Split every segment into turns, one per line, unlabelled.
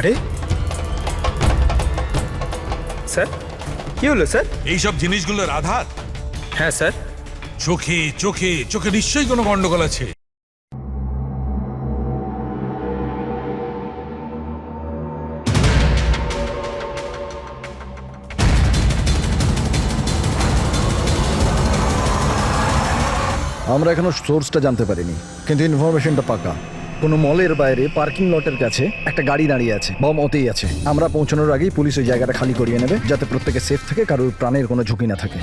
আরে স্যার কি হলো স্যার?
এইসব জিনিসগুলোর আধার
হ্যাঁ স্যার।
চোখে চোখে চোখে নিশ্চয়ই কোনো গন্ডগোল আছে।
আমরা এখনো সোর্সটা জানতে পারিনি, কিন্তু ইনফরমেশনটা পাকা। কোনো মলের বাইরে পার্কিং লটের কাছে একটা গাড়ি দাঁড়িয়ে আছে, বম ওতেই আছে। আমরা পৌঁছানোর আগেই পুলিশ ওই জায়গাটা খালি করিয়ে নেবে, যাতে প্রত্যেকে সেফ থাকে, কারোর প্রাণের কোনো ঝুঁকি না থাকে।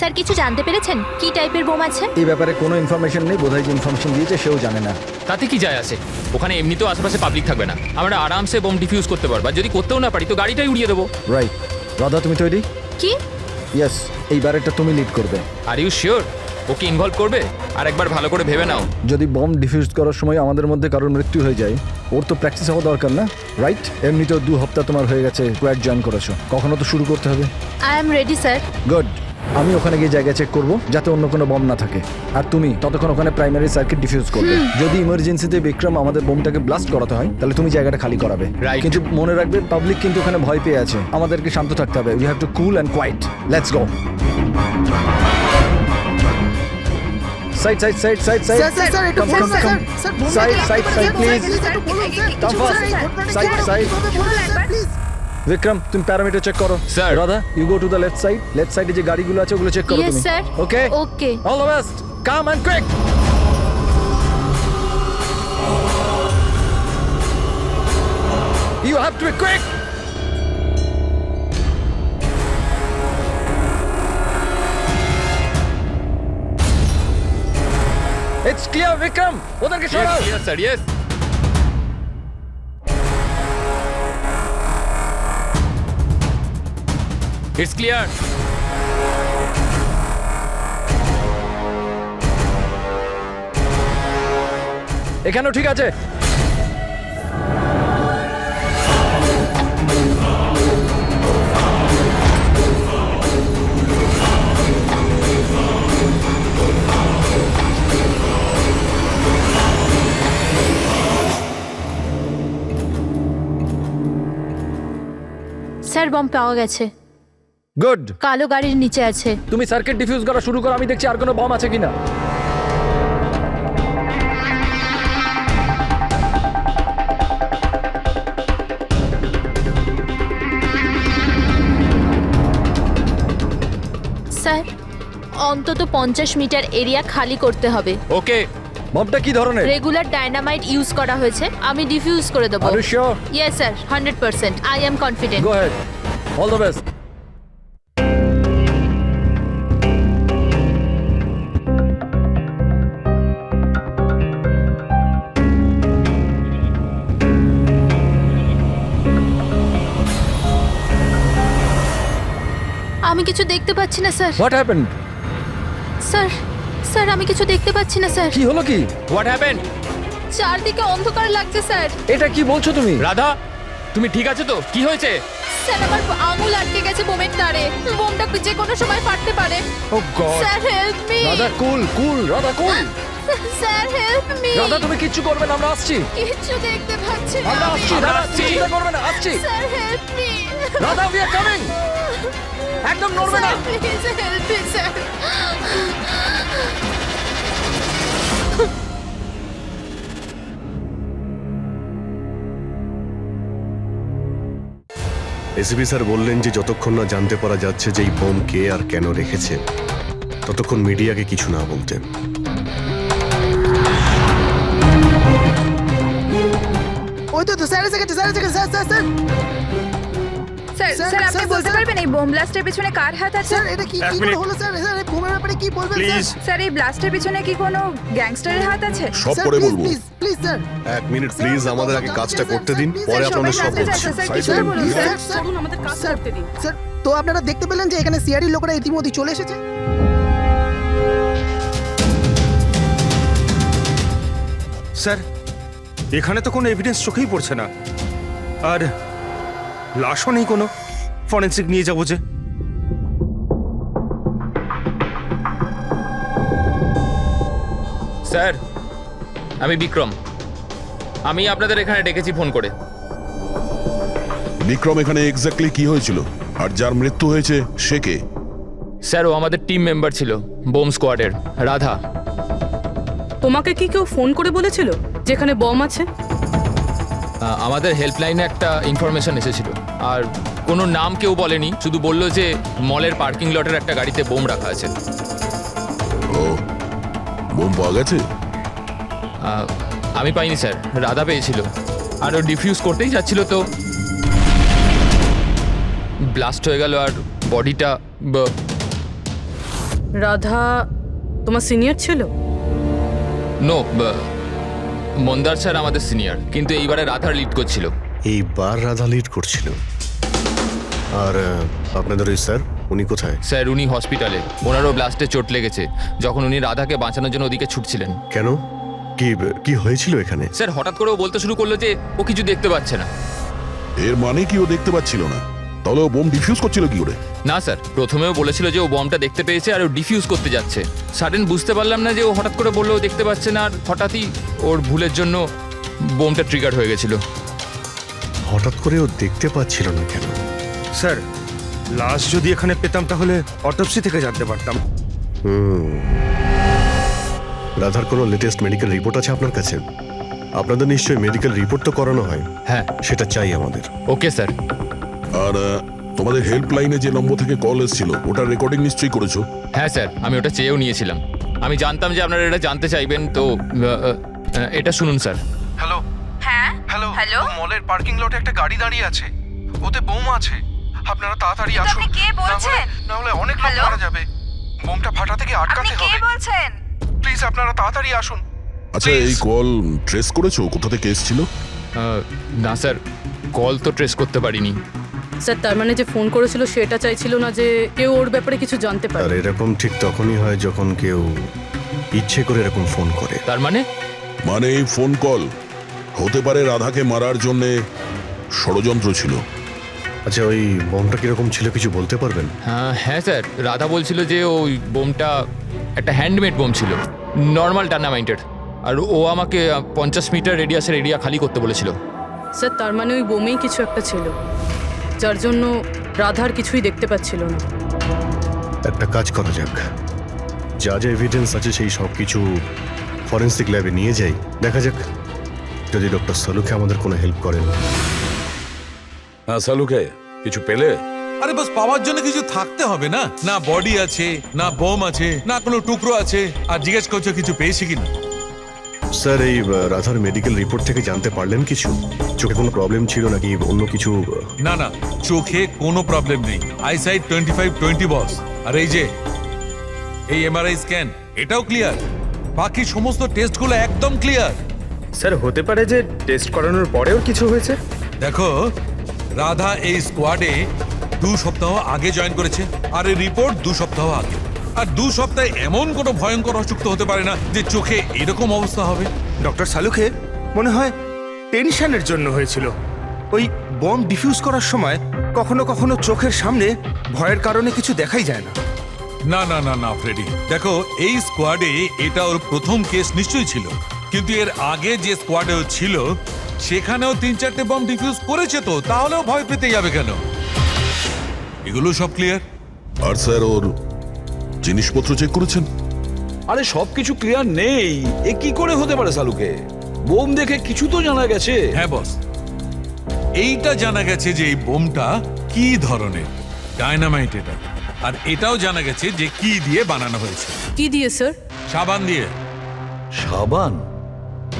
স্যার কিছু জানতে পেরেছেন কি টাইপের বোম আছে?
এই ব্যাপারে কোনো ইনফরমেশন নেই, বোধহয় যে ইনফরমেশন দিয়েছে সেও জানে না।
তাতে কি যায় আসে? ওখানে এমনিতেও আশেপাশে পাবলিক থাকবে না, আমরা আরামসে বোম ডিফিউজ করতে পারবো। আর যদি করতেও না পারি তো গাড়িটাই উড়িয়ে দেবো।
রাইট। রাধা, তুমি তৈরি?
কি?
ইয়েস, এই ব্যারেটটা তুমি লিড করবে।
Are you sure okay involve করবে? আর একবার ভালো করে ভেবে নাও।
যদি বম ডিফিউজ করার সময় আমাদের মধ্যে কারোর মৃত্যু হয়ে যায়, ওর তো প্র্যাকটিস হওয়া দরকার না, রাইট? এমনিতেও 2 সপ্তাহ তোমার হয়ে গেছে স্কোয়াড জয়েন করেছো, কখনো তো শুরু করতে হবে।
I am ready sir.
Good. আমি ওখানে গিয়ে জায়গা চেক করব যাতে অন্য কোনো বম না থাকে, আর তুমি ততক্ষণ ওখানে প্রাইমারি সার্কিট ডিফিউজ করবে। যদি ইমার্জেন্সিতে বিক্রম আমাদের বোমটাকে ব্লাস্ট করাতে হয়, তাহলে তুমি জায়গাটা খালি করাবে।
Right.
কিন্তু মনে রাখবে, পাবলিক কিন্তু ওখানে ভয় পেয়ে আছে, আমাদেরকে শান্ত থাকতে হবে। We have to cool and quiet. Let's go. Side side side side side side side side please come fast side side Vikram, তুমি প্যারামিটার চেক করো।
Sir.
Radha, you go to the left side. Left সাইডে যে গাড়িগুলো আছে ওগুলো check করো
Yes,
তুমি।
sir.
Okay
Okay.
All the best, come and quick. You have to be quick. It's clear, Vikram. ওদেরকে সরাও।
Yes sir, yes. It's clear.
এখানেও ঠিক আছে।
স্যার বম পাওয়া গেছে,
গুড।
কালো গাড়ির নিচে আছে।
তুমি সার্কিট ডিফিউজ করা শুরু করো, আমি দেখছি আর কোনো বম আছে কিনা।
স্যার অন্তত 50 মিটার এরিয়া খালি করতে হবে।
ওকে।
বমটা কি ধরনের?
রেগুলার ডায়নামাইট ইউজ করা হয়েছে, আমি ডিফিউজ করে দেবো।
Are you sure?
Yes sir, 100%। I am confident.
Go ahead, all the best.
আমি কিছু দেখতে পাচ্ছি না sir.
What happened?
Sir sir আমি কিছু দেখতে পাচ্ছি না স্যার।
কি হলো কি?
What happened?
চারদিকে অন্ধকার লাগছে স্যার।
এটা কি বলছো তুমি?
রাধা, তুমি ঠিক আছো তো? কি হয়েছে?
স্যার আমার আঙুল আটকে গেছে বোমের তারে, বোমটা যে কোনো সময় ফাটতে পারে।
Oh God.
Sir help me.
Radha cool cool, Radha cool.
Sir help me.
Radha তুমি কিচ্ছু করবে না, আমরা আসছি।
কিছু দেখতে পাচ্ছি না
আমরা
আমি।
আসছি, রাধা তুমি চিন্তা করবে না, আসছি।
Sir help me.
Radha we are coming. একদম নড়বে না।
Please help me sir.
ACP sir বললেন যে যতক্ষণ না জানতে পারা যাচ্ছে যে এই বোম কে আর কেন রেখেছে, ততক্ষণ মিডিয়াকে কিছু না বলতেন।
ওই তো স্যার এসে গেছে, স্যার এসে গেছে, sir sir sir
sir
sir,
sir আপনি
স্যার,
বলতে
স্যার।
পারবেন এই বোম ব্লাস্টের পিছনে কার হাত আছে?
স্যার এটা কি কি করে হলো স্যার? স্যার এই বোমের ব্যাপারে কি বলবেন স্যার?
স্যার এই ব্লাস্টের পিছনে কি কোনো গ্যাংস্টারের হাত আছে?
সব
স্যার,
পরে
প্লিজ,
বলবো।
Please please sir.
1 minute please, আমাদের আগে কাজটা করতে দিন, পরে
স্যার,
আপনাদের
সবাই
সব
কাজে
বলছি।
যাচ্ছে, স্যার, কিছু বলুন, স্যার।
স্যার আমাদের কাজ করতে দিন। স্যার তো আপনারা দেখতে পেলেন যে এখানে সিআরডি লোকেরা ইতিমধ্যে চলে এসেছে।
স্যার এখানে তো কোনো এভিডেন্স চোখেই পড়ছে না, আর লাশও নেই কোনো। ফরেন্সিক নিয়ে যাবো যে।
স্যার, আমি বিক্রম। আমি আপনাদের এখানে ডেকেছি ফোন করে।
বিক্রম, এখানে এক্স্যাক্টলি কি হয়েছিল আর যার মৃত্যু হয়েছে সে কে?
স্যার, ও আমাদের টিম মেম্বার ছিল, বোম স্কোয়াডের, রাধা।
তোমাকে কি কেউ ফোন করে বলেছিল যেখানে বম আছে?
আমাদের হেল্পলাইনে একটা ইনফরমেশন এসেছিল, আর কোনো নাম কেউ বলেনি, শুধু বললো যে মলের পার্কিং লটের একটা গাড়িতে বোম রাখা আছে।
ও, বোম পাওয়া গেছে?
আমি পাইনি স্যার, রাধা পেয়েছিল, আর ও ডিফিউজ করতেই যাচ্ছিল তো ব্লাস্ট হয়ে গেল, আর বডিটা
রাধা তোমার সিনিয়র ছিল?
নো, মন্দার স্যার আমাদের সিনিয়র, কিন্তু এইবারে রাধার লিড করছিল।
এইবার রাধা লিড করছিল। আর আপনাদের ওই স্যার, উনি কোথায়?
স্যার, উনি হসপিটালে, ওনারও ব্লাস্টে চোট লেগেছে যখন উনি রাধাকে বাঁচানোর জন্য ওদিকে ছুটছিলেন।
কেন? কি কি হয়েছিল এখানে?
স্যার, হঠাৎ করে ও বলতে শুরু করলো যে ও কিছু দেখতে পাচ্ছে না।
এর মানে কি ও দেখতে পাচ্ছিল না? তাহলে ও বোম ডিফিউজ করছিল কি করে?
না স্যার, প্রথমেও বলেছিল যে ও বমটা দেখতে পেয়েছে আর ও ডিফিউজ করতে যাচ্ছে। সাডেন বুঝতে পারলাম না যে ও হঠাৎ করে বললো ও দেখতে পাচ্ছে না, আর হঠাৎই ওর ভুলের জন্য বোমটা ট্রিগার হয়ে গেছিল।
হঠাৎ করে ও দেখতে পাচ্ছিল না কেন?
স্যার, লাশ যদি এখানে পেতাম তাহলে অটোপসি থেকে জানতে পারতাম।
রাধার কোনো লেটেস্ট মেডিকেল রিপোর্ট আছে আপনার কাছে? আপনাদের নিশ্চয়ই মেডিকেল রিপোর্ট তো করানো হয়।
হ্যাঁ।
সেটা চাই আমাদের।
Okay sir.
আর তোমাদের হেল্পলাইনে যে নম্বর থেকে কল এসেছিল ওটার রেকর্ডিং নিশ্চয়ই করেছো?
হ্যাঁ স্যার, আমি ওটা চেয়েও নিয়েছিলাম। আমি জানতাম যে আপনারা এটা জানতে চাইবেন, তো এটা শুনুন স্যার।
হ্যালো।
হ্যাঁ
হ্যালো।
হ্যালো।
মলের পার্কিং লটে একটা গাড়ি দাঁড়িয়ে আছে, ওতে বোম আছে। আপনারা তাড়াতাড়ি
কিন্তু
আসুন,
আপনি কে বলছেন?
না হলে অনেক লোক
হ্যালো?
মারা যাবে। বোমটা ফাটা থেকে
আপনি
আটকাতে
কে
হবে।
বলছেন?
প্লিজ আপনারা তাড়াতাড়ি আসুন।
আচ্ছা, এই কল ট্রেস করেছো কোথা থেকে এসেছিল?
না স্যার, কল তো ট্রেস করতে পারিনি।
স্যার, তার মানে যে ফোন করেছিল সেটা চাইছিল না যে কেউ ওর ব্যাপারে কিছু জানতে
আর
পারে।
এরকম ঠিক তখনই হয় যখন কেউ ইচ্ছে করে এরকম ফোন করে।
তার মানে?
মানে এই ফোন কল হতে পারে রাধাকে মারার জন্য ষড়যন্ত্র ছিল।
আচ্ছা, ওই বোমটা কিরকম ছিল কিছু বলতে পারবেন?
হ্যাঁ স্যার, রাধা বলছিল যে ওই বোমটা একটা হ্যান্ডমেড বোম ছিল, নর্মাল ডায়নামাইটের, আর ও আমাকে 50 মিটার রেডিয়াসের এরিয়া খালি করতে বলেছিল।
স্যার, তার মানে ওই বোমেই কিছু একটা ছিল, যার জন্য রাধার কিছুই দেখতে পাচ্ছিল না।
একটা কাজ করা যাক, যা যা এভিডেন্স আছে সেই সব কিছু ফরেন্সিক ল্যাবে নিয়ে যাই, দেখা যাক যদি ডক্টর সালুকে আমাদের কোনো হেল্প করেন।
হ্যাঁ সালুকে, কিছু পেলে?
আরে বাস, পাওয়ার জন্য কিছু থাকতে হবে না? না বডি আছে, না বোম আছে, না কোনো টুকরো আছে, আর জিজ্ঞেস করছো কিছু পেয়েছি কিনা।
স্যার, এই রাধার মেডিকেল রিপোর্ট থেকে জানতে পারলেন কিছু? চোখে কোনো প্রবলেম ছিল নাকি অন্য কিছু?
না না, চোখে কোনো প্রবলেম নেই, আইসাইট 25/20 বস। আর এই যে এই এমআরআই স্ক্যান, এটাও ক্লিয়ার। বাকি সমস্ত টেস্টগুলো একদম ক্লিয়ার।
স্যার, হতে পারে যে টেস্ট করানোর পরেও কিছু হয়েছে।
দেখো, রাধা এই স্কোয়াডে 2 সপ্তাহ আগে জয়েন করেছে, আর এই রিপোর্ট 2 সপ্তাহ আগে। আর 2 সপ্তাহে এমন কোনো ভয়ঙ্কর অসুখ তো হতে পারে না যে চোখে এরকম অবস্থা হবে।
ডক্টর সালুকে মনে হয় টেনশনের জন্য হয়েছিল। ওই বম ডিফিউজ করার সময় কখনো কখনো চোখের সামনে ভয়ের কারণে কিছু দেখাই যায় না।
না না না না ফ্রেডি, দেখো এই স্কোয়াডে এটা ওর প্রথম কেস নিশ্চয়ই ছিল, কিন্তু এর আগে যে স্কোয়াডে ও ছিল সেখানেও 3-4টে বম ডিফিউজ করেছে, তো তাহলেও ভয় পেতে যাবে কেন? এগুলো সব ক্লিয়ার।
আর স্যার, ওর জিনিসপত্র চেক করেছেন?
আরে সবকিছু ক্লিয়ার নেই, এ কি করে হতে পারে সালুকে? বোম দেখে কিছু তো জানা গেছে।
হ্যাঁ বস, এইটা জানা গেছে যে এই বোমটা কি ধরনের, ডায়নামাইট এটা। আর এটাও জানা গেছে যে কি দিয়ে বানানো হয়েছে।
কি দিয়ে স্যার?
সাবান দিয়ে।
সাবান?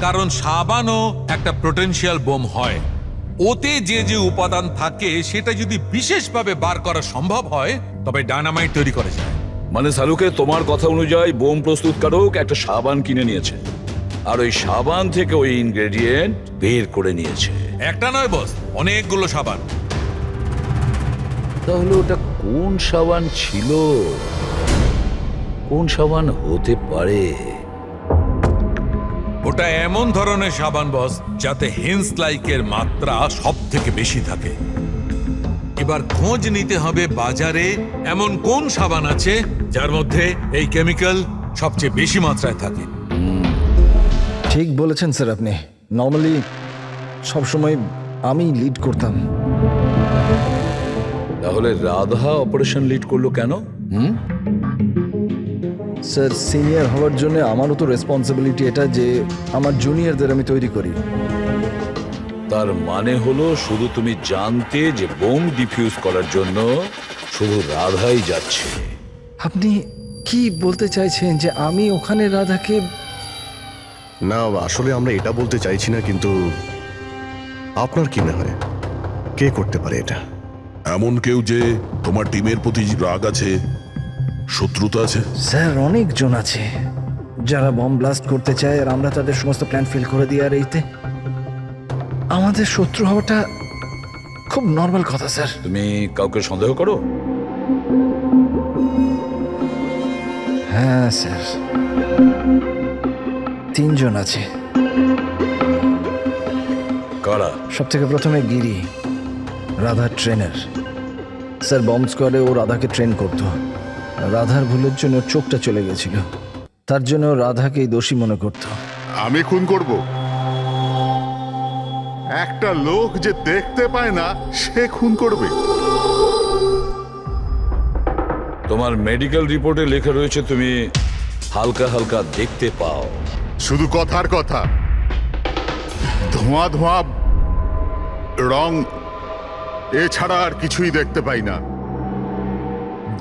কারণ সাবানও একটা পোটেনশিয়াল বোম হয়। ওতে যে যে উপাদান থাকে সেটা যদি বিশেষভাবে বার করা সম্ভব হয় তবে ডায়নামাইট তৈরি করা যায়।
মানে সালুকে, তোমার কথা অনুযায়ী বোম প্রস্তুতকারক একটা সাবান কিনে নিয়েছে, আর ওই সাবান থেকে ওই ইনগ্রেডিয়েন্ট বের করে নিয়েছে।
একটা নয় বস, অনেকগুলো সাবান।
তাহলে ওটা কোন সাবান ছিল? কোন সাবান হতে পারে?
ওটা ওটা এমন ধরনের সাবান বস যাতে হেন্স লাইকের মাত্রা সব থেকে বেশি থাকে। এবার খোঁজ নিতে হবে বাজারে এমন কোন সাবান আছে যার মধ্যে এই কেমিক্যাল সবচেয়ে বেশি মাত্রায় থাকে।
ঠিক বলেছেন স্যার আপনি। নর্মালি সবসময় আমি লিড করতাম।
তাহলে রাধা অপারেশন লিড করলো কেন?
স্যার সিনিয়র হওয়ার জন্য আমারও তো রেসপন্সিবিলিটি এটা যে আমার জুনিয়রদের আমি তৈরি করি।
তার মানে হলো শুধু তুমি জানতে যে বোম ডিফিউজ করার জন্য শুধু রাধাই যাচ্ছে।
আপনি কি বলতে চাইছেন যে আমি ওখানে রাধাকে?
না, আসলে আমরা এটা বলতে চাইছি না, কিন্তু আপনার কি মনে হয় কে করতে পারে এটা?
এমন কেউ যে তোমার টিমের প্রতি রাগ আছে, শত্রুতা আছে?
স্যার অনেকজন আছে যারা বম ব্লাস্ট করতে চায়, আর আমরা তাদের সমস্ত প্ল্যান ফেল করে দিই। আর এইতে আমাদের শত্রু হওয়াটা খুব নর্মাল কথা স্যার।
তুমি কাউকে সন্দেহ করো?
হ্যাঁ স্যার, 3 জন আছে।
কারা?
সব থেকে প্রথমে গিরি, রাধার ট্রেনার। স্যার বম্ব স্কোয়াডে ও রাধাকে ট্রেন করতো। রাধার ভুলের জন্য ওর চোখটা চলে গেছিল, তার জন্য ও রাধাকেই দোষী মনে করত।
আমি খুন করব? একটা লোক যে দেখতে পায় না সে খুন করবে?
তোমার মেডিকেল রিপোর্টে লেখা রয়েছে তুমি হালকা হালকা দেখতে পাও।
শুধু কথার কথা, ধোঁয়া ধোঁয়া রং এছাড়া আর কিছুই দেখতে পাই না।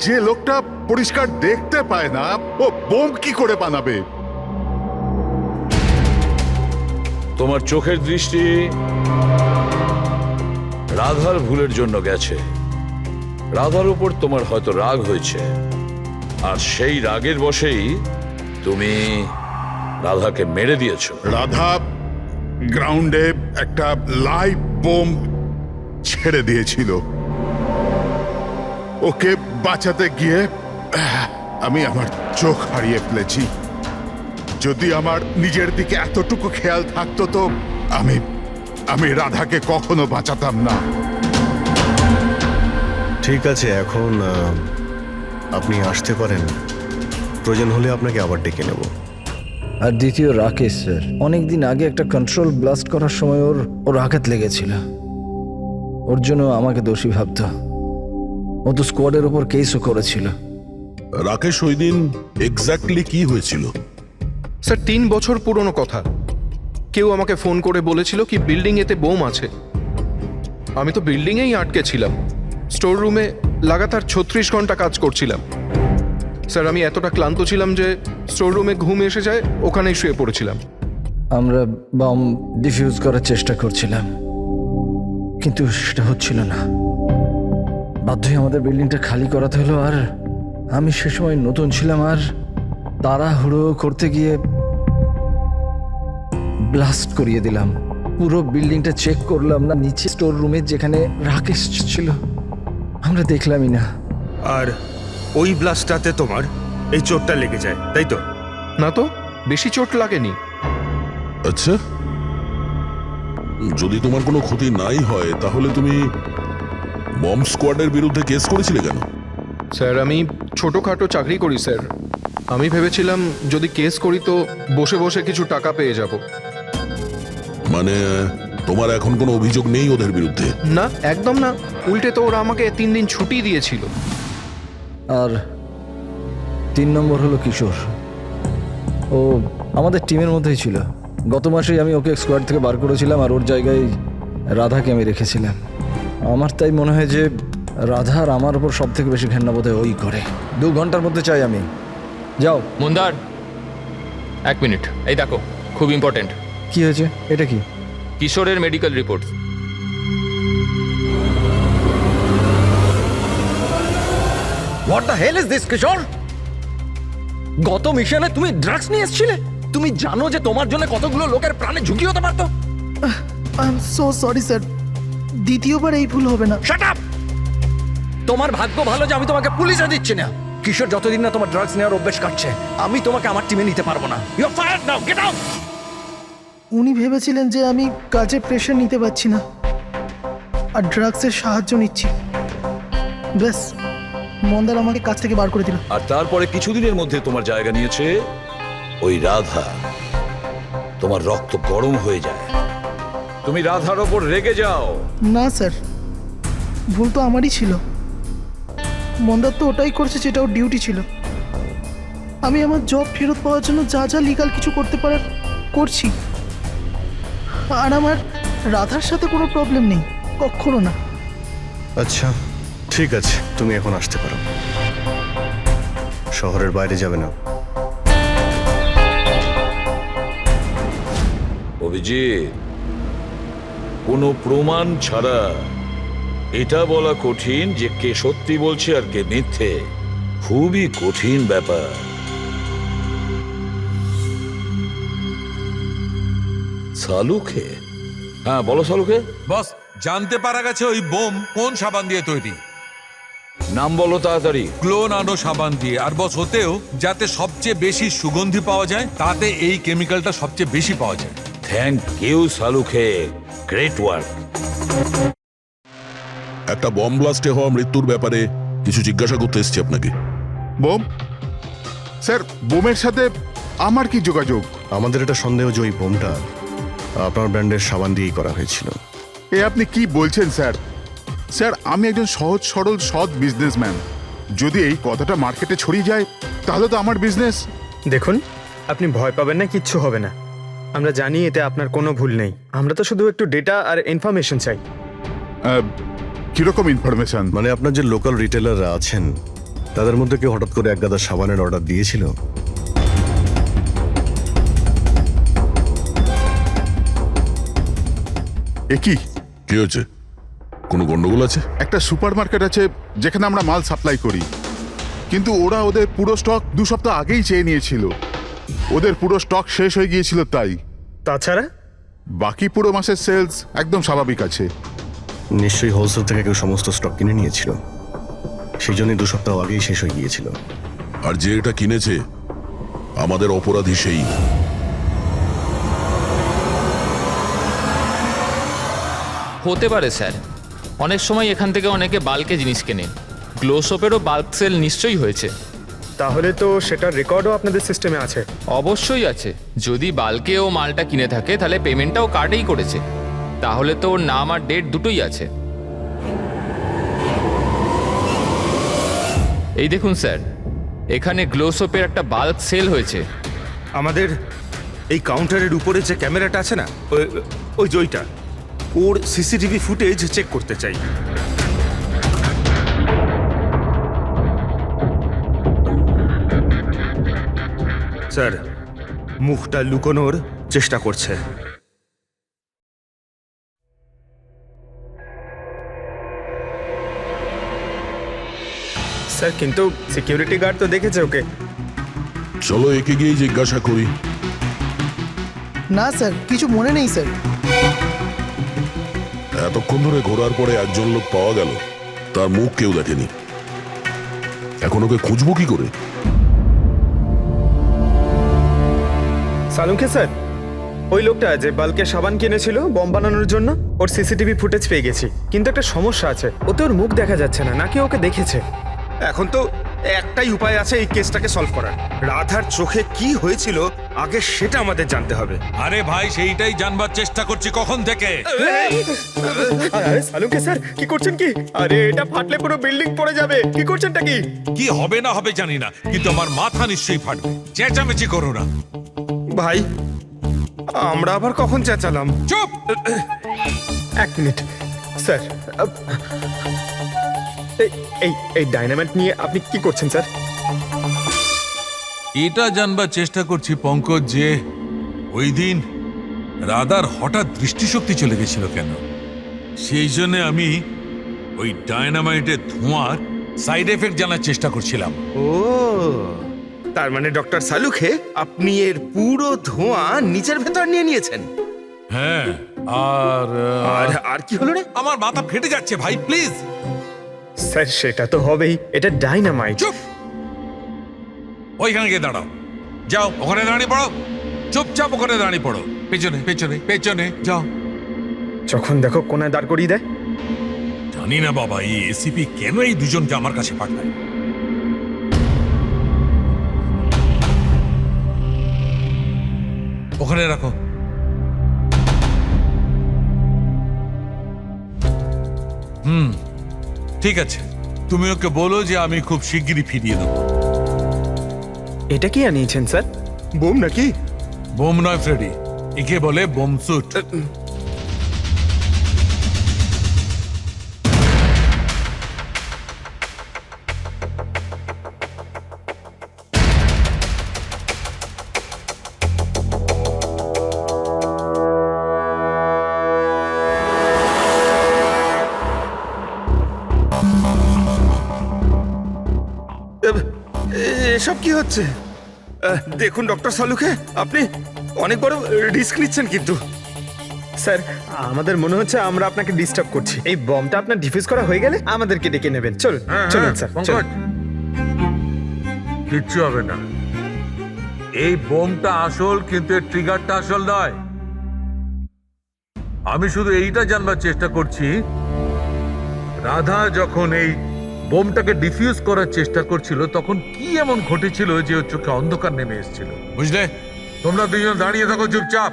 যে লোকটা পরিষ্কার দেখতে পায় না ও বোম কি করে বানাবে?
তোমার চোখের দৃষ্টি রাধার ভুলের জন্য গেছে। রাধার উপর তোমার হয়তো রাগ হয়েছে, আর সেই রাগের বশেই তুমি রাধাকে মেরে দিয়েছো।
রাধা গ্রাউন্ডে একটা লাইভ বোম ছেড়ে দিয়েছিল। ওকে বাঁচাতে গিয়ে আমি আমার চোখ হারিয়ে ফেলেছি। যদি আমার নিজের দিকে এতটুকু খেয়াল থাকতো তো আমি রাধাকে কখনো বাঁচাতাম না।
ঠিক আছে, এখন আপনি আসতে পারেন। প্রয়োজন হলে আপনাকে আবার ডেকে নেব।
আর দ্বিতীয় রাকেশ স্যার, অনেকদিন আগে একটা কন্ট্রোল ব্লাস্ট করার সময় ওর আঘাত লেগেছিল, ওর জন্য আমাকে দোষী ভাবত। ও তো স্কোয়াডের ওপর কেসও করেছিল।
রাকেশ, ওই দিন এক্স্যাক্টলি কি হয়েছিল?
স্যার 3 বছর পুরনো কথা। কেউ আমাকে ফোন করে বলেছিল কি বিল্ডিং এতে বোম আছে। আমি তো বিল্ডিংয়েই আটকে ছিলাম, স্টোর রুমে লাগাতার 36 ঘন্টা কাজ করছিলাম। স্যার আমি এতটা ক্লান্ত ছিলাম যে স্টোর রুমে ঘুম এসে যায়, ওখানেই শুয়ে পড়েছিলাম।
আমরা বম ডিফিউজ করার চেষ্টা করছিলাম, কিন্তু সেটা হচ্ছিল না। বাধ্যই আমাদের বিল্ডিংটা খালি করাতে হলো। আর আমি সে সময় নতুন ছিলাম, আর তাড়াহুড়ো করতে গিয়ে ব্লাস্ট করিয়ে দিলাম। পুরো বিল্ডিংটা চেক করলাম না, নিচে স্টোর রুমে যেখানে রাকেশ ছিল আমরা দেখলামই না।
আর ওই ব্লাস্টটাতে তোমার এই চোটটা লেগে যায়, তাই তো?
না তো, বেশি চোট লাগেনি।
আচ্ছা, যদি তোমার কোনো ক্ষতি নাই হয় তাহলে তুমি বম স্কোয়াডের বিরুদ্ধে কেস করেছিলে কেন?
স্যার আমি ছোটোখাটো চাকরি করি স্যার। আমি ভেবেছিলাম যদি কেস করি তো বসে বসে কিছু টাকা পেয়ে যাব।
মানে তোমার এখন কোনো অভিযোগ নেই ওদের বিরুদ্ধে?
না, একদম না। উল্টে তো ওরা আমাকে 3 দিন ছুটি দিয়েছিল।
আর 3 নম্বর হলো কিশোর, ও আমাদের টিমের মধ্যেই ছিল। গত মাসেই আমি ওকে স্কোয়াড থেকে বার করেছিলাম, আর ওর জায়গায় রাধাকে আমি রেখেছিলাম। আমার তাই মনে হয় যে রাধা আর আমার উপর সব থেকে বেশি ঘেন্না বোধ হয় ওই করে। 2 ঘন্টার মধ্যে চাই আমি। যাও।
মন্দার, 1 মিনিট, এই দেখো, খুব ইম্পর্টেন্ট।
কি হয়েছে? এটা কি?
কিশোরের medical report.
What the hell is this Kishore? গত মিশনে তুমি ড্রাগস নিয়ে এসেছিলে। তুমি জানো যে তোমার জন্য কতগুলো লোকের প্রাণে ঝুঁকি হতে পারতো।
I am so sorry sir, দ্বিতীয়বার এই ভুল হবে না।
Shut up! তোমার ভাগ্য ভালো যে আমি তোমাকে পুলিশে দিচ্ছি না। কিশোর যতদিন না তোমার ড্রাগস নেওয়ার অভ্যেস কাটছে, আমি তোমাকে আমার টিমে নিতে পারবো না। You are fired now, get out.
উনি ভেবেছিলেন যে আমি কাজে প্রেশার নিতে পারছি না আর ড্রাগসের সাহায্য নিচ্ছি। ব্যাস, মন্দার আমাকে কাজ থেকে বার করে দিল।
আর তারপরে কিছুদিনের মধ্যে তোমার জায়গা নিয়েছে ওই রাধা। তোমার রক্ত গরম হয়ে যায়, তুমি রাধার ওপর রেগে যাও।
না স্যার, ভুল তো আমারই ছিল। মন্দার তো ওটাই করছে যেটা ওর ডিউটি ছিল। আমি আমার জব ফেরত পাওয়ার জন্য যা যা লিগাল কিছু করতে পারার করছি। আর আমার রাধার সাথে কোনো প্রবলেম নেই, কখনো না।
আচ্ছা ঠিক আছে, তুমি এখন আসতে পারো। শহরের বাইরে যাবে না।
অভিজিৎ, কোনো প্রমাণ ছাড়া এটা বলা কঠিন যে কে সত্যি বলছে আর কে মিথ্যে। খুবই কঠিন ব্যাপার। সালুকে? হ্যাঁ বলো সালুকে।
বস, জানতে পারা গেছে ওই বোম কোন সাবান দিয়ে তৈরি।
নাম বলো তাড়াতাড়ি।
ক্লো নানো সাবান দিয়ে। আর বস, হতেও যাতে সবচেয়ে বেশি সুগন্ধি পাওয়া যায়, তাতে এই কেমিক্যালটা সবচেয়ে বেশি পাওয়া যায়।
থ্যাংক ইউ সালুকে, গ্রেট ওয়ার্ক।
একটা বম ব্লাস্টে হওয়া মৃত্যুর ব্যাপারে কিছু জিজ্ঞাসা করতে এসেছি আপনাকে।
বোম? স্যার, বোমের সাথে আমার কি যোগাযোগ?
আমাদের এটা সন্দেহ যে ওই বোমটা আপনার ব্র্যান্ডের সাবান দিয়েই করা হয়েছিল।
এ আপনি কি বলছেন স্যার? স্যার, আমি একজন সহজ সরল সৎ বিজনেসম্যান। যদি এই কথাটা মার্কেটে ছড়িয়ে যায় তাহলে তো আমার বিজনেস।
দেখুন, আপনি ভয় পাবেন না, কিচ্ছু হবে না। আমরা জানি এতে আপনার কোনো ভুল নেই। আমরা তো শুধু একটু ডেটা আর ইনফরমেশন চাই।
কিরকম ইনফরমেশন?
মানে আপনার যে লোকাল রিটেলাররা আছেন তাদের মধ্যে কেউ হঠাৎ করে এক গাদা সাবানের অর্ডার দিয়েছিল?
এ কি
কি হয়েছে? কোনো গন্ডগোল আছে?
একটা সুপারমার্কেট আছে যেখানে আমরা মাল সাপ্লাই করি, কিন্তু ওরা ওদের পুরো স্টক 2 সপ্তাহ আগেই চেয়ে নিয়েছিল। ওদের পুরো স্টক শেষ হয়ে গিয়েছিল তাই।
তাছাড়া
বাকি পুরো মাসের সেলস একদম স্বাভাবিক আছে।
নিশ্চয়ই হোলসেল থেকে কেউ সমস্ত স্টক কিনে নিয়েছিল, সেই জন্যই 2 সপ্তাহ আগেই শেষ হয়ে গিয়েছিল।
আর যে এটা কিনেছে আমাদের অপরাধী সেই।
হতে পারে স্যার, অনেক সময় এখান থেকে অনেকে বাল্কে জিনিস কেনে। গ্লো সোপেরও বাল্ক সেল নিশ্চয়ই হয়েছে।
তাহলে তো সেটার রেকর্ডও আপনাদের সিস্টেমে আছে।
অবশ্যই আছে। যদি বাল্কে ও মালটা কিনে থাকে তাহলে পেমেন্টটাও কার্ডেই করেছে, তাহলে তো ওর নাম আর ডেট দুটোই আছে। এই দেখুন স্যার, এখানে গ্লো সোপের একটা বাল্ক সেল হয়েছে।
আমাদের এই কাউন্টারের উপরে যে ক্যামেরাটা আছে না, ওই জয়টা, ওর সিসিটিভি ফুটেজ চেক করতে চাই। স্যার, মুখটা লুকোনোর চেষ্টা করছে।
স্যার, কিন্তু সিকিউরিটি গার্ড তো দেখেছে ওকে।
চলো একে গিয়ে জিজ্ঞাসা করি।
না স্যার, কিছু মনে নেই স্যার।
এতক্ষণ ধরে ঘোরার পরে একজন লোক পাওয়া গেল, তার মুখ কেউ দেখেনি। এখন ওকে খুঁজবো কি করে?
সালুকে স্যার, ওই লোকটা যে বাল্কে সাবান কিনেছিল বম বানানোর জন্য, ওর সিসিটিভি ফুটেজ পেয়ে গেছি। কিন্তু একটা সমস্যা আছে, ওতে ওর মুখ দেখা যাচ্ছে না, নাকি ওকে দেখেছে।
এখন তো একটাই উপায় আছে এই কেসটাকে সলভ করার। রাধার চোখে কি হয়েছিল আগে সেটা আমাদের জানতে হবে।
আরে ভাই, সেইটাই জানবার চেষ্টা করছি কখন থেকে।
আরে সালুকে স্যার, কি করছেন কি? আরে এটা ফাটলে পুরো বিল্ডিং পড়ে যাবে। কি করছেনটা কি?
কি হবে না হবে জানি না, কিন্তু আমার মাথা নিশ্চয়ই ফাটবে। চেঁচামেচি করো না
ভাই, আমরা আবার কখন চেঁচালাম?
চুপ।
1 মিনিট স্যার। এই ডাইনামাইট নিয়ে আপনি কি করছেন স্যার?
এটা জানবার চেষ্টা করছি পঙ্কজ, যে ওই দিন রাধার হঠাৎ দৃষ্টিশক্তি চলে গেছিল কেন। সেই জন্য আমি ওই ডায়নামাইটের ধোঁয়ার সাইড এফেক্ট জানার চেষ্টা করছিলাম।
ও, তার মানে ডক্টর সালুখে আপনি এর পুরো ধোঁয়া নিজের ভেতর নিয়ে নিয়েছেন?
হ্যাঁ। আর
আর কি হলো রে?
আমার মাথা ফেটে যাচ্ছে ভাই, প্লিজ।
স্যার, সেটা তো হবেই, এটা ডাইনামাইট।
চুপ। ওইখানে গিয়ে দাঁড়াও, যাও ওখানে দাঁড়িয়ে পড়ো। চুপচাপ ওখানে দাঁড়িয়ে পড়ো। পেছনে পেছনে পেছনে যাও।
যখন দেখো কোনায় দাঁড় করিয়ে দেয়।
জানি না বাবা, এই এসিপি কেন এই দুজনকে আমার কাছে পাঠায়। ওখানে রাখো। ঠিক আছে, তুমি ওকে বলো যে আমি খুব শিগগিরই ফিরিয়ে দেবো।
এটা কি আনিয়েছেন স্যার?
বোম নাকি?
বোম নয় ফ্রেডি, একে বলে বোম স্যুট।
এসব কি হচ্ছে? দেখুন ডক্টর সালুকে, আপনি অনেক বড় রিস্ক নিচ্ছেন কিন্তু।
স্যার, আমাদের মনে হচ্ছে আমরা আপনাকে ডিস্টার্ব করছি। এই বমটা আপনার ডিফিউজ করা হয়ে গেলে আমাদেরকে ডেকে নেবেন। চলুন চলুন স্যার, চলুন।
কিচ্ছু হবে না। এই বোমটা আসল, কিন্তু এর ট্রিগারটা আসল নয়। আমি শুধু এইটা জানবার চেষ্টা করছি, রাধা যখন এই বোমটাকে ডিফিউজ করার চেষ্টা করছিল তখন কি এমন ঘটেছিল যে ওর চোখে অন্ধকার নেমে এসেছিল। বুঝলে? তোমরা দুজন দাঁড়িয়ে থাকো চুপচাপ।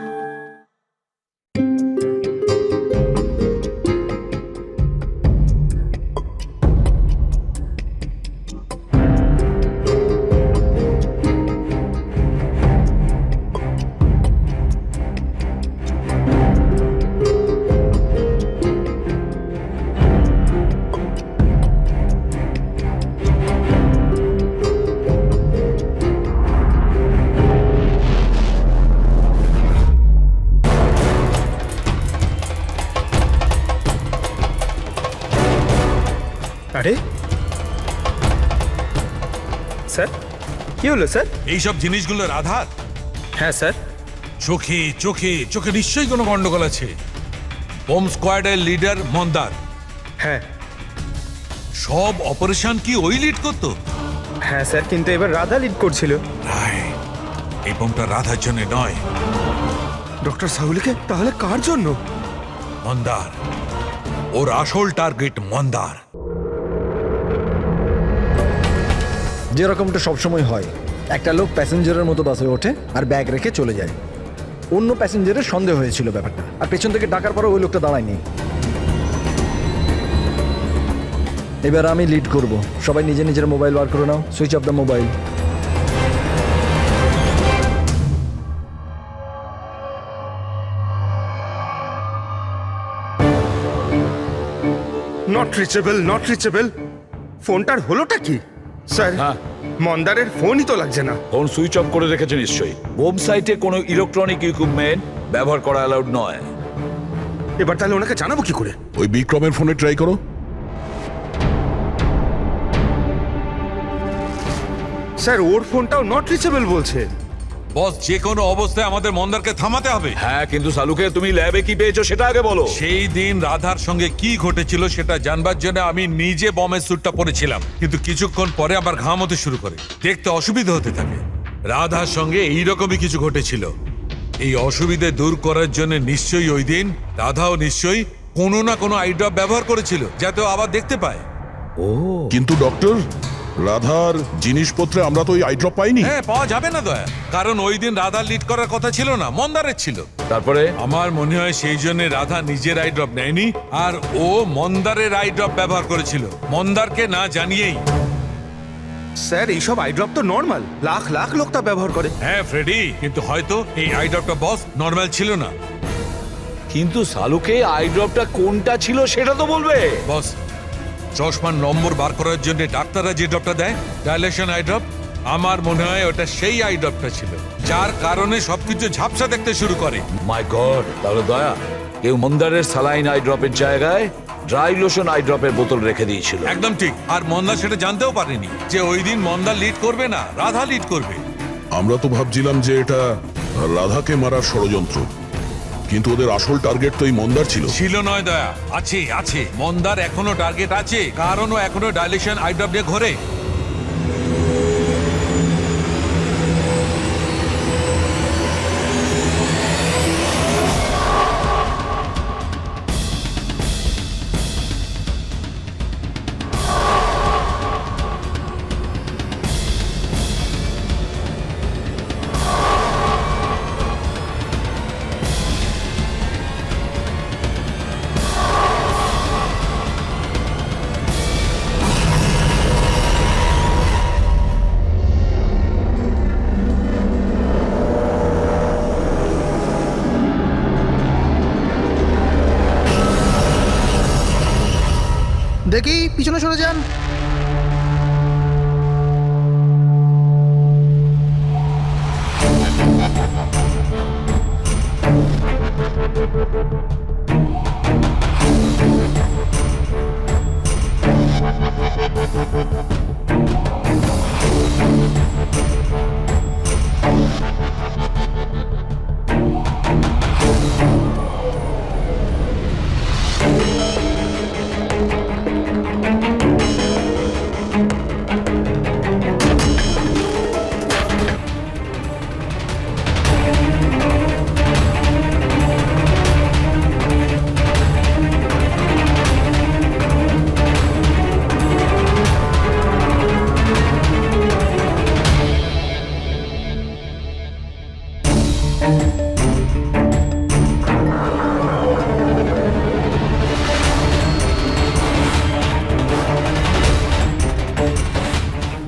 আরে স্যার, কি হলো স্যার?
এইসব জিনিসগুলো রাধার?
হ্যাঁ স্যার।
চোখে চোখে চোখে নিশ্চয়ই কোনো গন্ডগোল আছে। বোম স্কোয়াডের লিডার মন্দার।
হ্যাঁ
সব অপারেশন কি ওই লিড করতো?
হ্যাঁ স্যার, কিন্তু এবার রাধা লিড করছিল।
রাইট, এই বোমটা রাধার জন্য নয়।
ডক্টর সাউলিকে তাহলে কার জন্য?
মন্দার। ওর আসল টার্গেট মন্দার।
যেরকমটা সবসময় হয়, একটা লোক প্যাসেঞ্জারের মতো বাসে ওঠে আর ব্যাগ রেখে চলে যায়। অন্য প্যাসেঞ্জারের সন্দেহ হয়েছিল ব্যাপারটা, আর পেছন থেকে ডাকার পরে ওই লোকটা দাঁড়ায়নি। এবার আমি লিড করব। সবাই নিজের নিজের মোবাইল বার করে নাও। Switch off the mobile.
Not reachable, not reachable. ফোনটার হলোটা কি? স্যার, মন্দারের ফোনই তো লাগছে না।
ফোন সুইচ অফ করে রেখেছে নিশ্চয়ই। বোম সাইটে কোনো ইলেকট্রনিক ইকুইপমেন্ট ব্যবহার করা অ্যালাউড নয়।
এবার তাহলে ওনাকে জানাবো কি করে?
ওই বিক্রমের ফোনে ট্রাই করো।
স্যার, ওর ফোনটাও নট রিচেবল বলছে।
বস, যে কোনো অবস্থায় আমাদের মন্দারকে থামাতে হবে।
হ্যাঁ, কিন্তু সালুকে তুমি ল্যাবে কি পেয়েছো সেটা আগে বলো।
সেই দিন রাধার সঙ্গে কি ঘটেছিল সেটা জানবার জন্য আমি নিজে বমের স্যুটটা পরেছিলাম, কিন্তু কিছুক্ষণ পরে আবার ঘাম হতে শুরু করে, দেখতে অসুবিধা হতে থাকে। রাধার সঙ্গে এইরকমই কিছু ঘটেছিল। এই অসুবিধে দূর করার জন্য নিশ্চয়ই ওই দিন রাধাও নিশ্চয়ই কোনো না কোনো আই ড্রপ ব্যবহার করেছিল, যাতে ও আবার দেখতে পায়।
ও,
কিন্তু ডক্টর, রাধার জিনিসপত্রে আমরা তো ওই আই ড্রপ পাইনি।
হ্যাঁ, পাওয়া যাবে না দয়া, কারণ ওই দিন রাধার লিড করার কথা ছিল না, মন্দারের ছিল।
তারপরে
আমার মনে হয় সেই জন্য রাধা নিজের আই ড্রপ নেয়নি, আর ও মন্দারের আই ড্রপ ব্যবহার করেছিল, মন্দারকে না জানিয়েই।
স্যার, এইসব আই ড্রপ তো নর্মাল, লাখ লাখ লোক তা ব্যবহার করে।
হ্যাঁ ফ্রেডি, কিন্তু হয়তো এই আই ড্রপটা বস নর্মাল ছিল না।
কিন্তু সালুকে আই ড্রপটা কোনটা ছিল সেটা তো বলবে।
বস, চশমার নম্বর বার করার জন্য ডাক্তাররা যে ড্রপটা দেয়, ডাইলেশন আই ড্রপ, আমার মনে হয় ওটা সেই আই ড্রপটা ছিল, যার কারণে সবকিছু ঝাপসা দেখতে শুরু করে।
মাই গড, তাহলে দয়া কেউ মন্দারের সালাইন আই ড্রপের জায়গায় ড্রাই লোশন আই ড্রপের বোতল রেখে দিয়েছিল।
একদম ঠিক। আর মন্দার সেটা জানতেও পারেনি যে ওই দিন মন্দার লিড করবে না, রাধা লিড করবে।
আমরা তো ভাবছিলাম যে এটা রাধাকে মারার ষড়যন্ত্র, কিন্তু ওদের আসল টার্গেট তো এই মন্দার ছিল।
ছিল নয় দয়া, আছে আছে। মন্দার এখনো টার্গেট আছে, কারণ ও এখনো ডাইলেশন আই ড্রপ দিয়ে ঘোরে।
পেছনে সরে যান।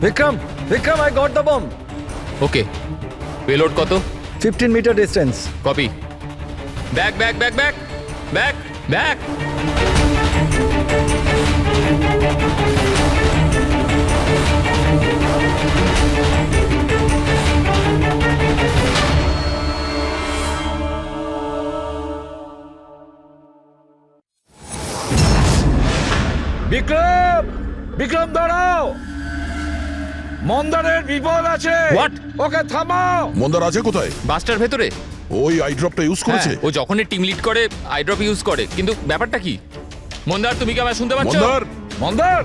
Vikram, Vikram, I got the bomb.
Okay, payload কত?
15 meter distance.
Copy. Back back back back back back.
Vikram, Vikram দাঁড়াও, মন্দারের বিপদ আছে।
What?
ওকে থামাও।
মন্দার আছে কোথায়?
বাসটার ভেতরে।
ওই আই ড্রপটা ইউজ করেছে?
হ্যাঁ, ও যখনই টিম লিড করে আইড্রপ ইউজ করে, কিন্তু ব্যাপারটা কি? মন্দার, তুমি কি আমার শুনতে পাচ্ছ?
মন্দার,
মন্দার,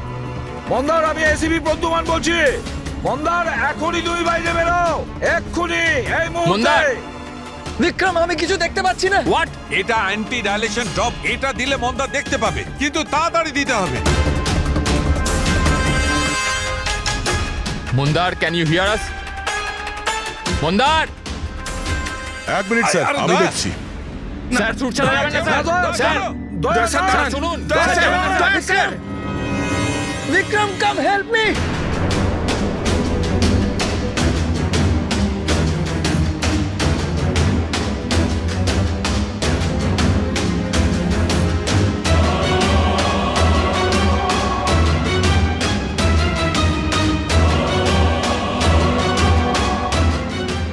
মন্দার, আমি এসিপি প্রদ্যুমান বলছি। মন্দার, এখনই তুমি বাইরে বেরো, এক্ষুনি, এই
মন্দার!
মুহূর্তে।
বিক্রম, আমি কিছু দেখতে পাচ্ছি না।
হোয়াট?
এটা অ্যান্টি ডাইলেশন ড্রপ, এটা দিলে মন্দার দেখতে পাবে, কিন্তু তাড়াতাড়ি দিতে হবে।
মন্দার, ক্যান ইউ হিয়ার আস? মন্দার!
1 মিনিট স্যার,
আরে
আমি
দয়া।
দেখছি।
স্যার, শুট চালা যাবে না স্যার। স্যার, স্যার, শুনুন। স্যার,
বিক্রম, কাম হেল্প মি।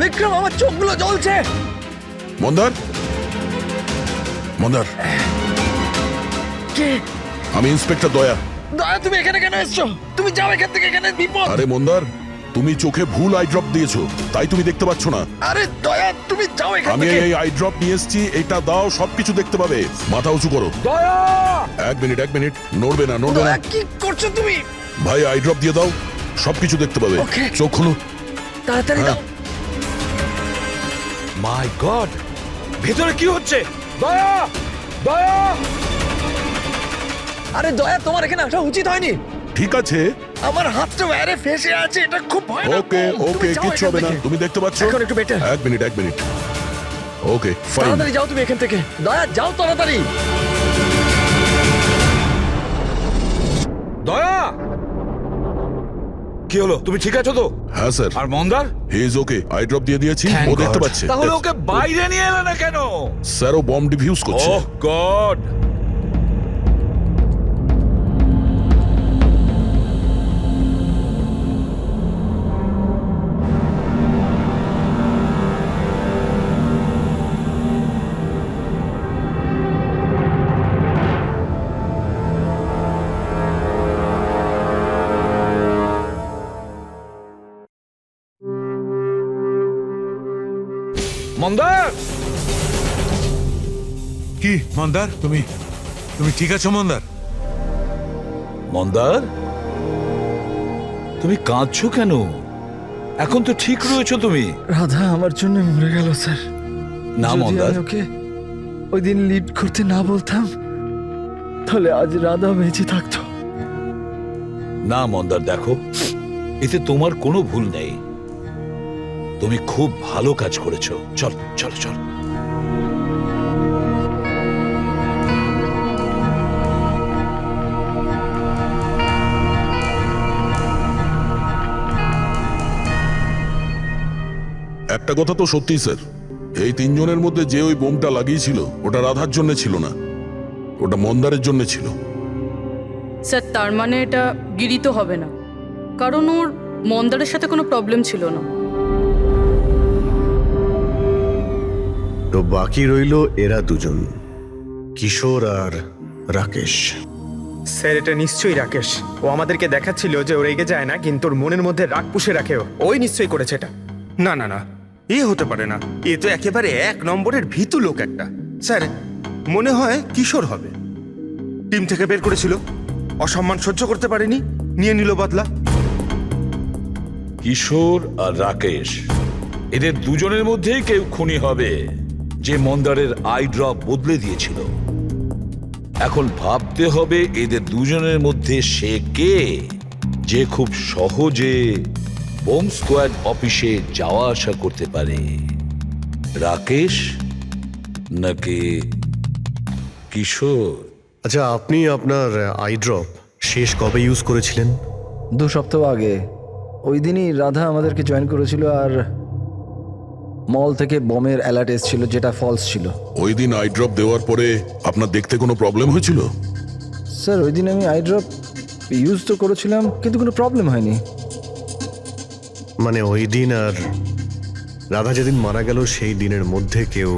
বিক্রম, আমার চোখগুলো জ্বলছে।
মন্দার, মন্দার,
কে?
আমি ইন্সপেক্টর দয়া।
দয়া, তুমি এখানে কেন এসছো? তুমি যাও এখান থেকে, এখানে বিপদ।
আরে মন্দার, তুমি চোখে ভুল আই ড্রপ দিয়েছো, তাই তুমি দেখতে পাচ্ছ না।
আরে দয়া, তুমি যাও এখান
আমি
থেকে।
এই আই ড্রপ নিয়ে এসেছি, এটা দাও, সবকিছু দেখতে পাবে। মাথা উঁচু করো।
দয়া!
1 মিনিট, 1 মিনিট, নড়বে না, নড়বে না।
দয়া, কি করছো তুমি?
ভাই, আই ড্রপ দিয়ে দাও, সবকিছু দেখতে পাবে।
Okay.
চোখ খুলো।
তাড়াতাড়ি
হ্যাঁ।
দাও।
মাই গড, ভেতরে কি হচ্ছে? দয়া! দয়া!
আরে দয়া, তোমার এখানে আসা উচিত হয়নি।
ঠিক আছে,
আমার হাতটা ওয়ারে ফেসে আছে, এটা খুব ভয়ানক।
ওকে,
তুমি
ওকে,
যাও
কিচ্ছু
এখান
হবে না,
থেকে।
তুমি দেখতে পাচ্ছ?
এখন একটু better।
1 minute, 1 minute. Okay, fine.
তাড়াতাড়ি যাও তুমি এখান থেকে। দয়া, যাও তাড়াতাড়ি।
দয়া! কি হলো, তুমি ঠিক আছো তো?
হ্যাঁ স্যার,
আর মন্দার?
He is okay. I drop দিয়ে দিয়েছি, ও দেখতে পাচ্ছে।
তাহলে ওকে বাইরে নিয়ে এলে না কেন?
স্যার, ও বম ডিফিউজ করছে।
ওহ গড! মন্দার!
কি মন্দার, তুমি তুমি ঠিক আছো মন্দার?
মন্দার, তুমি কাঁদছো কেন? এখন তো ঠিক রয়েছো তুমি।
রাধা আমার জন্য মরে গেল স্যার।
না
যদি
মন্দার,
আমি ওকে ওই দিন লিড করতে না বলতাম, তাহলে আজ রাধা বেঁচে থাকতো।
না মন্দার, দেখো, এতে তোমার কোনো ভুল নেই। তুমি খুব ভালো কাজ করেছো। চল চল চল।
একটা কথা তো সত্যি স্যার, এই 3 জনের মধ্যে যে ওই বোমটা লাগিয়েছিল, ওটা রাধার জন্য ছিল না, ওটা মন্দারের জন্য ছিল।
স্যার তার মানে এটা গিরি তো হবে না, কারণ ওর মন্দারের সাথে কোনো প্রবলেম ছিল না।
তো বাকি রইল এরা দুজন, কিশোর আর রাকেশ।
স্যার এটা নিশ্চয়ই রাকেশ। ও আমাদেরকে দেখাচ্ছিল যে ও রেগে যায় না, কিন্তু ওর মনের মধ্যে রাগ পুষে রাখে। ওই নিশ্চয়ই করেছে এটা।
না না না, এ হতে পারে না। এ তো একেবারে 1 নম্বরের ভীতু লোক একটা। স্যার, মনে হয় কিশোর হবে। টিম থেকে বের করেছিল, অসম্মান সহ্য করতে পারেনি, নিয়ে নিল বদলা।
কিশোর আর রাকেশ, এদের দুজনের মধ্যেই কেউ খুনি হবে যে মন্দারের আই ড্রপ বদলে দিয়েছিল। এখন ভাবতে হবে এদের দুজনের মধ্যে সে কে, যে খুব সহজে বোম স্কোয়াড অফিসে যাওয়া আসা করতে পারে। রাকেশ নাকি কিশোর?
আচ্ছা, আপনি আপনার আই ড্রপ শেষ কবে ইউজ করেছিলেন?
2 সপ্তাহ আগে। ওই দিনই রাধা আমাদেরকে জয়েন করেছিল, আর মল থেকে বমের অ্যালার্ট এসেছিল যেটা ফলস ছিল।
ওই দিন আই ড্রপ দেওয়ার পরে আপনার দেখতে কোনো প্রবলেম হয়েছিল?
স্যার, ওই দিন আমি আই ড্রপ ইউজ তো করেছিলাম, কিন্তু কোনো প্রবলেম হয়নি।
মানে ওই দিন আর রাধা যেদিন মারা গেল সেই দিনের মধ্যে কেউ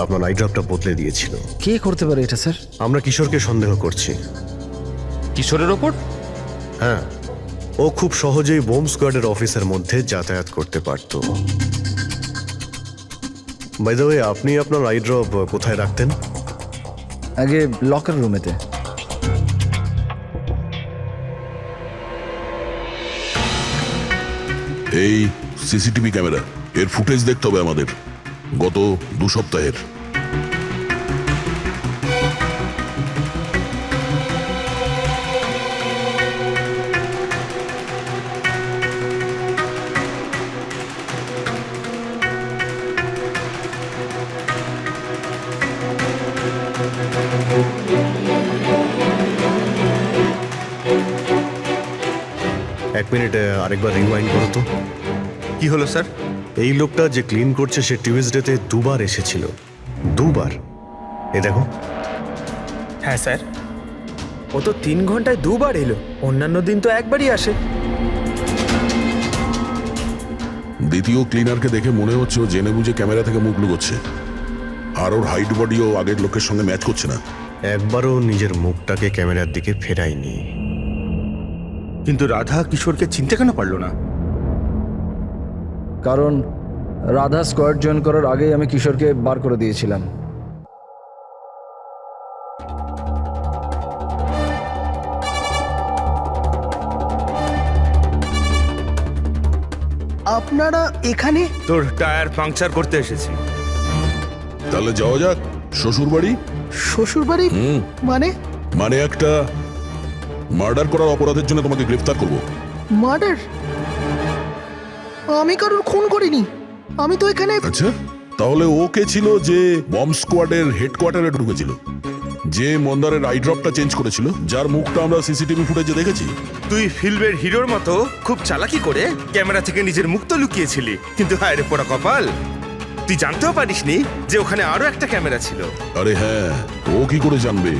আপনার আই ড্রপটা বদলে দিয়েছিল।
কে করতে পারে এটা স্যার?
আমরা কিশোরকে সন্দেহ করছি।
কিশোরের ওপর?
হ্যাঁ, ও খুব সহজেই বোম স্কোয়াডের অফিসের মধ্যে যাতায়াত করতে পারত। বাই দ্য ওয়ে, আপনি আপনার আই ড্রপ কোথায় রাখতেন?
আগে লকার রুমেতে।
এই সিসিটিভি ক্যামেরা, এর ফুটেজ দেখতে হবে আমাদের গত 2 সপ্তাহের।
এক মিনিট, আরেকবার রিওয়াইন্ড করো তো।
কি হলো স্যার?
এই লোকটা যে ক্লিন করছে সে টিউজডেতে 2 বার এসেছিল। 2 বার? এ দেখো।
হ্যাঁ স্যার, ও তো 3 ঘন্টায় 2 বার এলো। অন্যান্য দিন তো একবারই আসে।
দ্বিতীয় ক্লিনারকে দেখে মনে হচ্ছে ও জেনে বুঝে ক্যামেরা থেকে মুখ লুকোচ্ছে, আর ওর হাইট বডিও আগের লোকের সঙ্গে ম্যাচ করছে না।
একবারও নিজের মুখটাকে ক্যামেরার দিকে ফেরায়নি।
কিন্তু রাধা কিশোরকে চিনতে কেন পারলো না?
কারণ রাধা স্কোয়াড জয়েন করার আগেই আমি কিশোরকে বার করে দিয়েছিলাম।
আপনারা এখানে?
তোর টায়ার পাংচার করতে এসেছি।
তাহলে যাওয়া যাক শ্বশুর বাড়ি।
শ্বশুর বাড়ি? মানে?
মানে একটা মার্ডার করার অপরাধের জন্য তোমাকে গ্রেফতার করব।
মার্ডার? আমি কারোর খুন করিনি। আমি তো এখানে।
আচ্ছা, তাহলে ও কে ছিল যে বম স্কোয়াডের হেডকোয়ার্টারে ঢুকেছিল, যে মন্দারের আই ড্রপটা চেঞ্জ করেছিল, যার মুখটা আমরা সিসিটিভি ফুটেজে দেখেছি?
তুই ফিল্মের হিরোর মতো খুব চালাকি করে ক্যামেরা থেকে নিজের মুখ তো লুকিয়েছিলি, কিন্তু হায় রে পোড়া কপাল, তুই জানতেও পারিসনি যে ওখানে আরো একটা ক্যামেরা ছিল।
আরে হ্যাঁ, ও কি করে জানবে?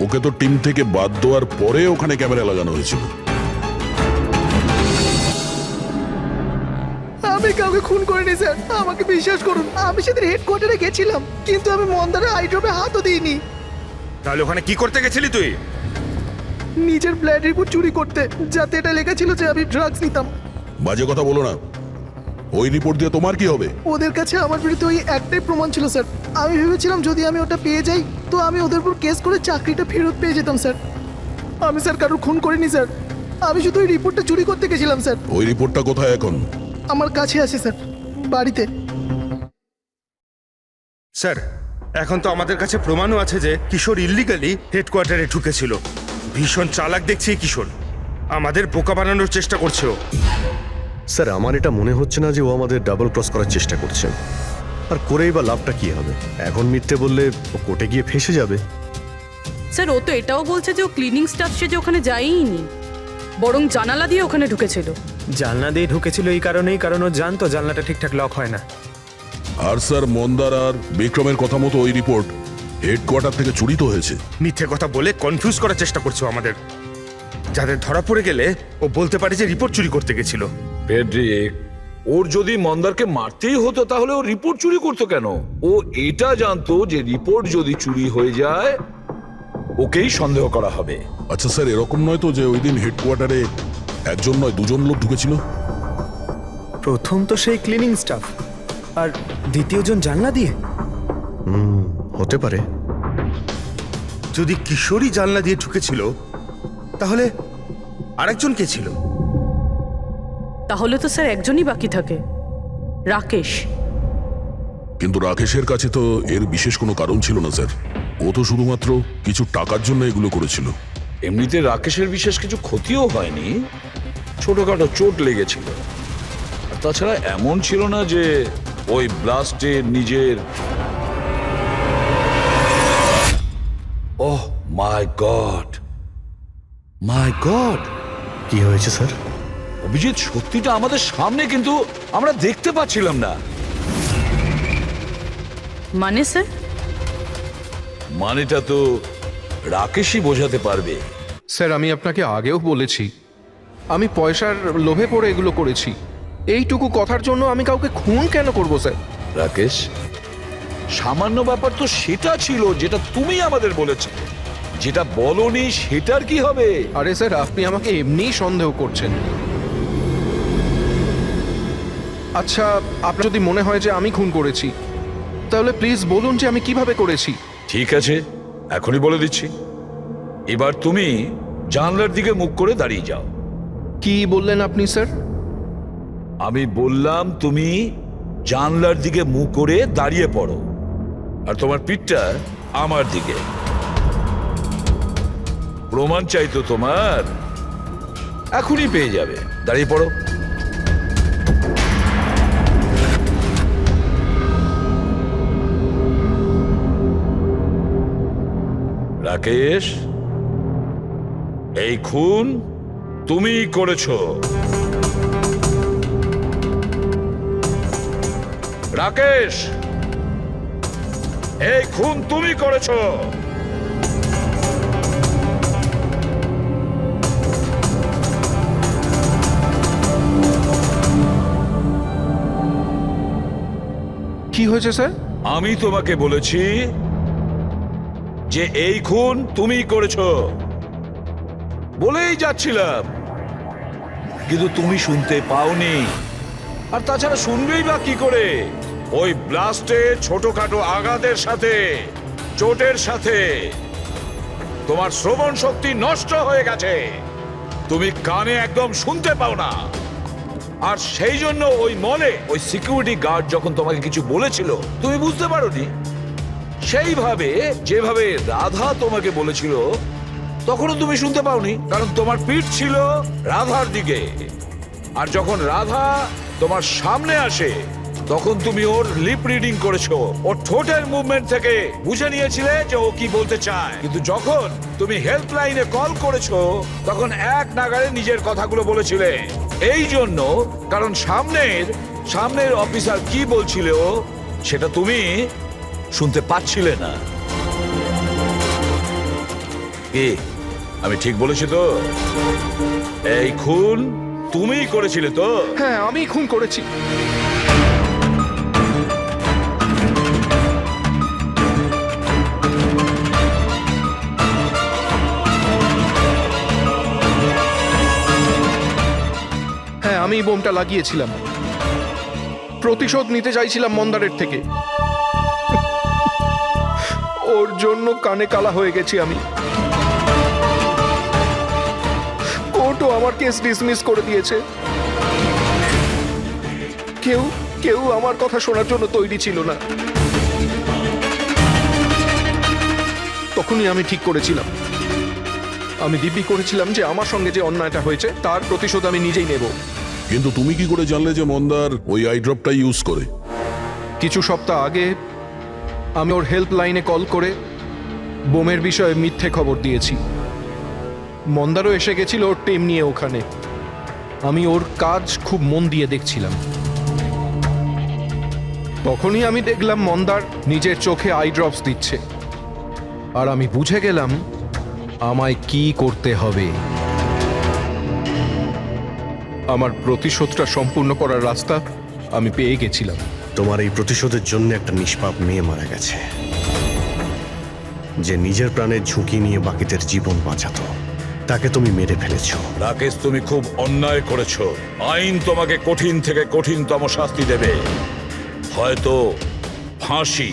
ওকে তো টিম থেকে বাদ দেওয়ার পরে ওখানে ক্যামেরা লাগানো হয়েছিল।
আমি কাউকে খুন করিনি স্যার, আমাকে বিশ্বাস করুন। আমি সেদিন হেডকোয়ার্টারে গেছিলাম, কিন্তু আমি মন্দারের আই ড্রপে হাতও দিইনি।
তাহলে ওখানে কি করতে গেছিলি তুই?
নিজের ব্লাড রিপোর্ট চুরি করতে, যাতে এটা লেখা ছিল যে আমি ড্রাগস নিতাম।
বাজে কথা বলো না। ওই রিপোর্ট দিয়ে তোমার কি হবে?
ওদের কাছে আমার বিরুদ্ধে ওই একটাই প্রমাণ ছিল স্যার। আমি ভেবেছিলাম যদি আমি ওটা পেয়ে যাই তো আমি ওদের উপর কেস করে চাকরিটা ফেরত পেয়ে যেতাম স্যার। আমি স্যার কারোর খুন করিনি স্যার, আমি শুধু ওই রিপোর্টটা চুরি করতে গেছিলাম স্যার।
ওই রিপোর্টটা কোথায় এখন?
আমার কাছে আছে স্যার, বাড়িতে।
স্যার, এখন তো আমাদের কাছে প্রমাণও আছে যে কিশোর ইল্লিগালি হেডকোয়ার্টারে ঢুকেছিল। ভীষণ চালাক দেখছি কিশোর, আমাদের বোকা বানানোর চেষ্টা করছে ও।
স্যার, আমার এটা মনে হচ্ছে না যে ও আমাদের ডাবল ক্রস করার চেষ্টা করছে। আর করেই বা লাভটা কি হবে? এখন মিথ্যে বললে ও কোর্টে গিয়ে ফেঁসে যাবে।
স্যার, ও তো এটাও বলছে যে ও ক্লিনিং স্টাফ সে যে ওখানে যায়ইনি, বরং জানালা দিয়ে ওখানে ঢুকেছিল।
জানলা দিয়ে ঢুকেছিল এই কারণেই, কারণ ও জানতো জানলাটা ঠিকঠাক লক হয় না।
আর স্যার, মন্দার আর বিক্রমের কথা মতো ওই রিপোর্ট হেডকোয়ার্টার থেকে চুরি তো হয়েছে।
মিথ্যে কথা বলে কনফিউজ করার চেষ্টা করছো আমাদের। যাদের ধরা পড়ে গেলে ও বলতে পারে যে রিপোর্ট চুরি করতে গেছিল।
ফ্রেডরিক, ওর যদি মন্দারকে মারতেই হতো তাহলে ও রিপোর্ট চুরি করতো কেন? ও এটা জানতো যে রিপোর্ট যদি চুরি হয়ে যায় ওকেই সন্দেহ করা হবে।
আচ্ছা স্যার, এরকম নয় তো যে ওই দিন হেডকোয়ার্টারে একজন নয় দুজন লোক ঢুকেছিল?
প্রথম তো সেই ক্লিনিং স্টাফ, আর দ্বিতীয়জন জানলা দিয়ে।
হতে পারে।
যদি কিশোরী জানলা দিয়ে ঢুকেছিল তাহলে আরেকজন কে ছিল?
তাহলে তো স্যার একজনই বাকি থাকে, রাকেশ।
কিন্তু রাকেশের কাছে তো এর বিশেষ কোনো কারণ ছিল না স্যার। ও তো শুধুমাত্র কিছু টাকার জন্য এগুলো করেছিল।
এমনিতে রাকেশের বিশেষ কিছু ক্ষতিও হয়নি, ছোটখাটো চোট লেগেছিল। আর তাছাড়া এমন ছিল না যে ওই ব্লাস্টে নিজের। ওহ মাই গড, মাই গড!
কি হয়েছে স্যার?
অভিজিৎ, সত্যিটা আমাদের সামনে, কিন্তু আমরা দেখতে পাচ্ছিলাম না।
মানে স্যার?
মানেটা তো রাকেশই বোঝাতে পারবে।
স্যার, আমি আপনাকে আগেও বলেছি আমি পয়সার লোভে পড়ে এগুলো করেছি। এইটুকু কথার জন্য আমি কাউকে খুন কেন করব স্যার?
রাকেশ, সামান্য ব্যাপার তো সেটা ছিল যেটা তুমি আমাদের বলেছো। যেটা বলনি সেটার কি হবে?
আরে স্যার, আপনি আমাকে এমনিই সন্দেহ করছেন। আচ্ছা, আপনার যদি মনে হয় যে আমি খুন করেছি তাহলে প্লিজ বলুন যে আমি কিভাবে করেছি।
ঠিক আছে, এখনই বলে দিচ্ছি। এবার তুমি জানলার দিকে মুখ করে দাঁড়িয়ে যাও।
কি বললেন আপনি স্যার?
আমি বললাম তুমি জানলার দিকে মুখ করে দাঁড়িয়ে পড়ো, আর তোমার পিঠটা আমার দিকে। প্রমাণ চাই তো তোমার, এখনই পেয়ে যাবে। দাঁড়িয়ে পড়ো। রাকেশ, এই খুন তুমিই করেছো। রাকেশ, এই খুন তুমি করেছো।
কি হয়েছে স্যার?
আমি তোমাকে বলেছি যে এই খুন তুমিই করেছো, বলেই যাচ্ছিলাম, কিন্তু তুমি শুনতে পাওনি। আর তাছাড়া শুনবেই বা কি করে? ওই ব্লাস্টে ছোটখাটো আঘাতের সাথে, চোটের সাথে তোমার শ্রবণ শক্তি নষ্ট হয়ে গেছে। তুমি কানে একদম শুনতে পাও না। আর সেই জন্য ওই মলে ওই সিকিউরিটি গার্ড যখন তোমাকে কিছু বলেছিল তুমি বুঝতে পারোনি। সেইভাবে যেভাবে রাধা তোমাকে বলেছিল তখনও তুমি শুনতে পাওনি, কারণ তোমার পিঠ ছিল রাধার দিকে। আর যখন রাধা তোমার সামনে আসে তখন তুমি ওর লিপ রিডিং করেছো, ওর ঠোঁটের মুভমেন্ট থেকে বুঝে নিয়েছিলে যে ও কি বলতে চায়। কিন্তু যখন তুমি হেল্পলাইনে কল করেছো তখন এক নাগাড়ে নিজের কথাগুলো বলেছিলে। এই জন্য, কারণ সামনের অফিসার কি বলছিল সেটা তুমি শুনতে পাচ্ছিলে না। কি আমি ঠিক বলেছি তো? এই খুন তুমিই করেছিলে তো?
হ্যাঁ, আমি খুন করেছি। হ্যাঁ, আমি বোমটা লাগিয়েছিলাম। প্রতিশোধ নিতে চাইছিলাম মন্দারের থেকে। ওর জন্য কানে কালা হয়ে গেছি আমি। কোর্টও আমার কেস ডিসমিস করে দিয়েছে। কেউ আমার কথা শোনার জন্য তৈরি ছিল না। তখনই আমি ঠিক করেছিলাম, আমি দিব্যি করেছিলাম যে আমার সঙ্গে যে অন্যায়টা হয়েছে তার প্রতিশোধ আমি নিজেই নেব।
কিন্তু তুমি কি করে জানলে যে মন্দার ওই আই ড্রপটা ইউজ করে?
কিছু সপ্তাহ আগে আমি ওর হেল্পলাইনে কল করে বোমের বিষয়ে মিথ্যে খবর দিয়েছি। মন্দারও এসে গেছিল ওর টিম নিয়ে ওখানে। আমি ওর কাজ খুব মন দিয়ে দেখছিলাম। তখনই আমি দেখলাম মন্দার নিজের চোখে আই ড্রপস দিচ্ছে। আর আমি বুঝে গেলাম আমায় কি করতে হবে। আমার প্রতিশোধটা সম্পূর্ণ করার রাস্তা আমি পেয়ে গেছিলাম।
তোমার এই প্রতিশোধের জন্য একটা নিষ্পাপ মেয়ে মারা গেছে, যে নিজের প্রাণের ঝুঁকি নিয়ে বাকিদের জীবন বাঁচাতো। তাকে তুমি মেরে ফেলেছো।
রাকেশ, তুমি খুব অন্যায় করেছো। আইন তোমাকে কঠিন থেকে কঠিনতম শাস্তি দেবে, হয়তো ফাঁসি।